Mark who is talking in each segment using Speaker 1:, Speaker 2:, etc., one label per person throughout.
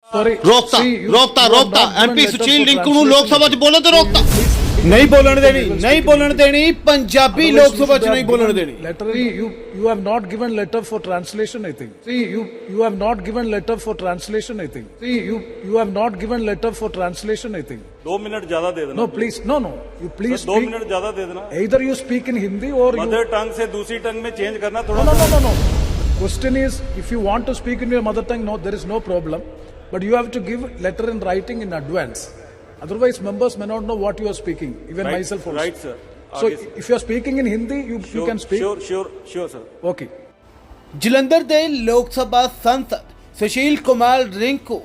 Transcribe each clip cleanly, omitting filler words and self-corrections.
Speaker 1: रोकता रोकता रोकता एमपी सुशील रिंकू ਨੂੰ ਲੋਕ ਸਭਾ 'ਚ ਬੋਲਣ ਤੇ ਰੋਕਤਾ
Speaker 2: नहीं बोलन देनी, नहीं बोलन देनी, पंजाबी लोक सभा च नहीं बोलन देनी।
Speaker 3: Letter, you have not given letter for translation, I think. See, you have not given letter for translation, I think. See, you have not given letter for translation, I think.
Speaker 4: 2 minute ज्यादा दे देना।
Speaker 3: No, please, no, you please
Speaker 4: 2
Speaker 3: speak.
Speaker 4: Minute ज्यादा दे देना।
Speaker 3: Either you speak in Hindi or
Speaker 4: mother tongue से दूसरी टंग में change करना थोड़ा।
Speaker 3: No. Question is, if you want to speak in your mother tongue, no, there is no problem. But you have to give letter in writing in advance. Otherwise, members may not know what you are speaking. Even
Speaker 4: Right,
Speaker 3: myself also.
Speaker 4: right, sir.
Speaker 3: So,
Speaker 4: आगे से।
Speaker 3: if you are speaking in Hindi, you can speak.
Speaker 4: Sure, sir.
Speaker 3: Okay.
Speaker 1: Jalandhar ਦੇ ਲੋਕ ਸਭਾ ਸੰਸਦ ਸੁਸ਼ੀਲ ਕੁਮਾਰ ਰਿੰਕੂ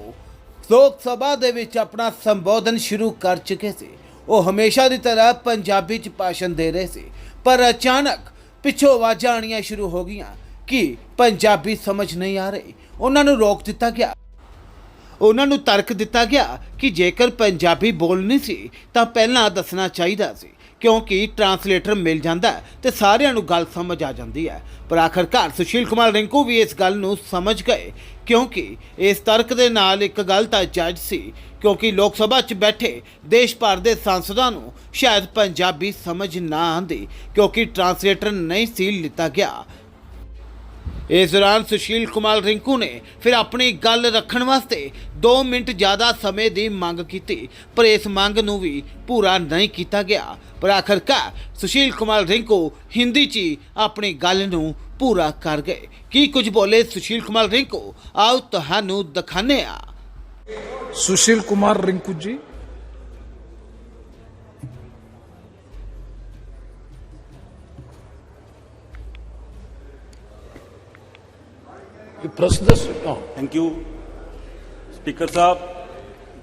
Speaker 1: ਲੋਕ ਸਭਾ ਦੇ ਵਿੱਚ ਆਪਣਾ ਸੰਬੋਧਨ ਸ਼ੁਰੂ ਕਰ ਚੁੱਕੇ ਸੀ। ਉਹ ਹਮੇਸ਼ਾ ਦੀ ਤਰ੍ਹਾਂ ਪੰਜਾਬੀ 'ਚ ਭਾਸ਼ਣ ਦੇ ਰਹੇ ਸੀ, ਪਰ ਅਚਾਨਕ ਪਿੱਛੋਂ ਆਵਾਜ਼ਾਂ ਆਉਣੀਆਂ ਸ਼ੁਰੂ ਹੋ ਗਈਆਂ ਕਿ ਪੰਜਾਬੀ ਸਮਝ ਨਹੀਂ ਆ ਰਹੀ। ਉਹਨਾਂ ਨੂੰ ਰੋਕ ਦਿੱਤਾ ਗਿਆ। ਉਹਨਾਂ ਨੂੰ ਤਰਕ ਦਿੱਤਾ ਗਿਆ ਕਿ ਜੇਕਰ ਪੰਜਾਬੀ ਬੋਲਣੀ ਸੀ ਤਾਂ ਪਹਿਲਾਂ ਦੱਸਣਾ ਚਾਹੀਦਾ ਸੀ, ਕਿਉਂਕਿ ਟਰਾਂਸਲੇਟਰ ਮਿਲ ਜਾਂਦਾ ਤੇ ਸਾਰਿਆਂ ਨੂੰ ਗੱਲ ਸਮਝ ਆ ਜਾਂਦੀ ਹੈ। ਪਰ ਆਖਰਕਾਰ ਸੁਸ਼ੀਲ ਕੁਮਾਰ ਰਿੰਕੂ ਵੀ ਇਸ ਗੱਲ ਨੂੰ ਸਮਝ ਗਏ, ਕਿਉਂਕਿ ਇਸ ਤਰਕ ਦੇ ਨਾਲ ਇੱਕ ਗੱਲ ਤਾਂ ਜੱਜ ਸੀ, ਕਿਉਂਕਿ ਲੋਕ ਸਭਾ 'ਚ ਬੈਠੇ ਦੇਸ਼ ਭਰ ਦੇ ਸਾਂਸਦਾਂ ਨੂੰ ਸ਼ਾਇਦ ਪੰਜਾਬੀ ਸਮਝ ਨਾ ਆਉਂਦੀ, ਕਿਉਂਕਿ ਟਰਾਂਸਲੇਟਰ ਨਹੀਂ ਸੀ ਲਿੱਤਾ ਗਿਆ। इस दौरान सुशील कुमार रिंकू ने फिर अपनी गल रखने वास्ते 2 मिनट ज़्यादा समय की मंग की, पर इस मंग नूं भी पूरा नहीं किया गया। पर आखिरकार सुशील कुमार रिंकू हिंदी च अपनी गल नूं पूरा कर गए। की कुछ बोले सुशील कुमार रिंकू, आओ तुहानूं दिखाने आ।
Speaker 3: Sushil Kumar Rinku ji, you press this. Oh.
Speaker 4: Thank you speaker ਸਾਹਿਬ,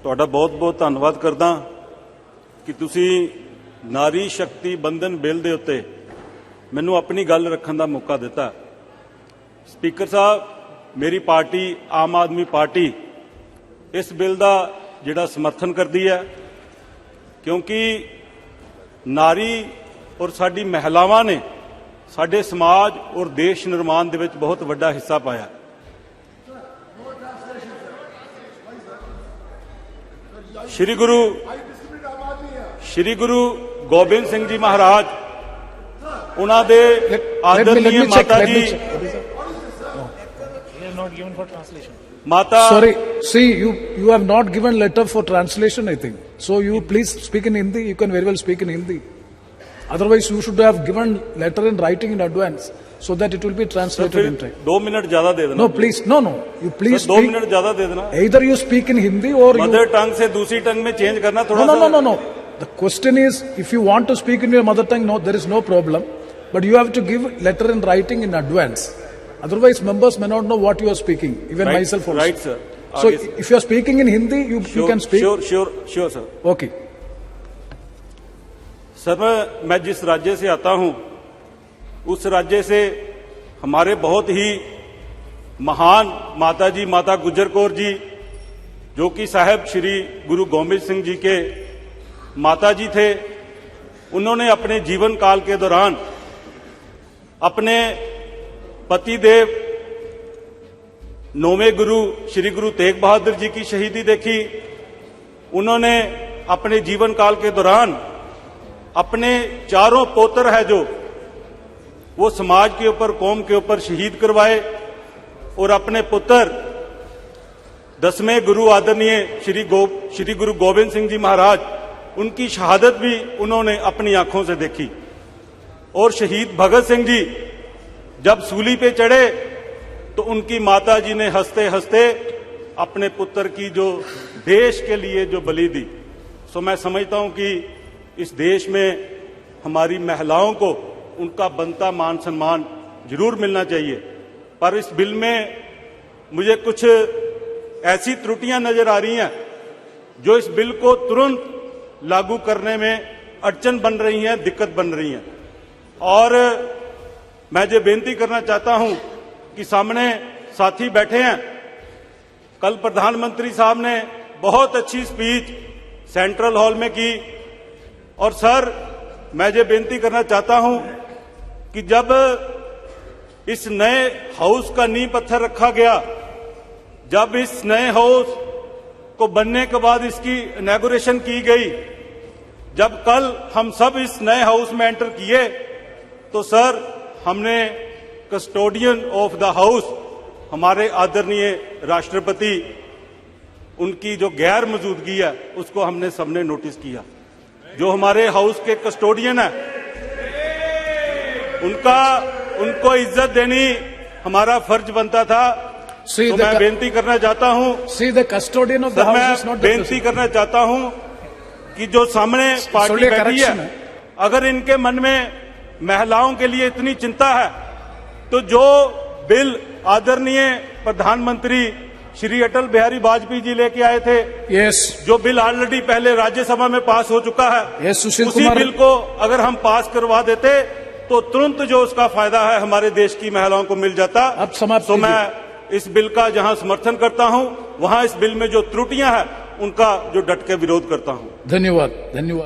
Speaker 4: ਤੁਹਾਡਾ ਬਹੁਤ-ਬਹੁਤ ਧੰਨਵਾਦ ਕਰਦਾ ਕਿ ਤੁਸੀਂ ਨਾਰੀ ਸ਼ਕਤੀ ਬੰਧਨ ਬਿੱਲ ਦੇ ਉੱਤੇ ਮੈਨੂੰ ਆਪਣੀ ਗੱਲ ਰੱਖਣ ਦਾ ਮੌਕਾ ਦਿੱਤਾ। ਸਪੀਕਰ ਸਾਹਿਬ, ਮੇਰੀ ਪਾਰਟੀ ਆਮ ਆਦਮੀ ਪਾਰਟੀ ਇਸ ਬਿੱਲ ਦਾ ਜਿਹੜਾ ਸਮਰਥਨ ਕਰਦੀ ਹੈ, ਕਿਉਂਕਿ ਨਾਰੀ ਔਰ ਸਾਡੀ ਮਹਿਲਾਵਾਂ ਨੇ ਸਾਡੇ ਸਮਾਜ ਔਰ ਦੇਸ਼ ਨਿਰਮਾਣ ਦੇ ਵਿੱਚ ਬਹੁਤ ਵੱਡਾ ਹਿੱਸਾ ਪਾਇਆ। श्री गुरु गोबिंद सिंह जी महाराज उन्हां दे आदरणीय माता जी माता
Speaker 3: Sorry, see, you have not given letter for translation, I think. So you please speak in Hindi. You can very well speak in Hindi. Otherwise, you should have given letter in writing in advance so that it will be translated in time.
Speaker 4: 2 minute ज्यादा दे देना।
Speaker 3: No, please, no. You please
Speaker 4: 2
Speaker 3: speak.
Speaker 4: Minute ज्यादा दे देना।
Speaker 3: Either you speak in Hindi or
Speaker 4: mother tongue से दूसरी टंग में change करना थोड़ा।
Speaker 3: No. The question is, if you want to speak in your mother tongue, no, there is no problem. But you have to give letter in writing in advance. Otherwise, members may not know what you are speaking. Even
Speaker 4: Right,
Speaker 3: myself also.
Speaker 4: right, sir.
Speaker 3: So,
Speaker 4: आगे से।
Speaker 3: if you are speaking in Hindi, you can speak.
Speaker 4: Sure, sir.
Speaker 3: Okay.
Speaker 4: Sir, मैं जिस राज्य से आता हूं, उस राज्य से हमारे बहुत ही महान माता जी, माता गुजर कौर जी, जो कि साहब श्री गुरु गोबिंद सिंह जी के माता जी थे, उन्होंने अपने जीवन काल के दौरान अपने पति देव 9वें गुरु श्री गुरु तेग बहादुर जी की शहीदी देखी। उन्होंने अपने जीवन काल के दौरान अपने 4 पोत्र है जो वो समाज के ऊपर, कौम के ऊपर शहीद करवाए, और अपने पुत्र 10वें गुरु आदरणीय श्री गुरु गोबिंद सिंह जी महाराज, उनकी शहादत भी उन्होंने अपनी आंखों से देखी। और शहीद भगत सिंह जी जब सूली पे चढ़े तो उनकी माता जी ने हंसते हंसते अपने पुत्र की जो देश के लिए जो बलि दी। सो मैं समझता हूं कि इस देश में हमारी महिलाओं को उनका बनता मान सम्मान जरूर मिलना चाहिए। पर इस बिल में मुझे कुछ ऐसी त्रुटियां नजर आ रही हैं जो इस बिल को तुरंत लागू करने में अड़चन बन रही हैं, दिक्कत बन रही हैं। और मैं ये बेनती करना चाहता हूं कि सामने साथी बैठे हैं, कल प्रधानमंत्री साहब ने बहुत अच्छी स्पीच सेंट्रल हॉल में की, और सर मैं ये बेनती करना चाहता हूं कि जब इस नए हाउस का नींव पत्थर रखा गया, जब इस नए हाउस को बनने के बाद इसकी इनॉग्रेशन की गई, जब कल हम सब इस नए हाउस में एंटर किए तो सर हमने कस्टोडियन ऑफ द हाउस हमारे आदरणीय राष्ट्रपति उनकी जो गैर मौजूदगी है उसको हमने सबने नोटिस किया। जो हमारे हाउस के कस्टोडियन है उनको इज्जत देनी हमारा फर्ज बनता था। तो मैं बेनती करना चाहता हूं,
Speaker 3: the custodian of the house is not the
Speaker 4: बेनती करना चाहता हूं कि जो सामने पार्टी बैठी है, अगर इनके मन में महिलाओं के लिए इतनी चिंता है तो जो बिल आदरणीय प्रधानमंत्री श्री अटल बिहारी वाजपेयी जी लेके आए थे, जो बिल ऑलरेडी पहले राज्यसभा में पास हो चुका है, उसी बिल को अगर हम पास करवा देते तो तुरंत जो उसका फायदा है हमारे देश की महिलाओं को मिल जाता। तो मैं इस बिल का जहां समर्थन करता हूं वहां इस बिल में जो त्रुटियां हैं उनका जो डट के विरोध करता हूं।
Speaker 3: धन्यवाद।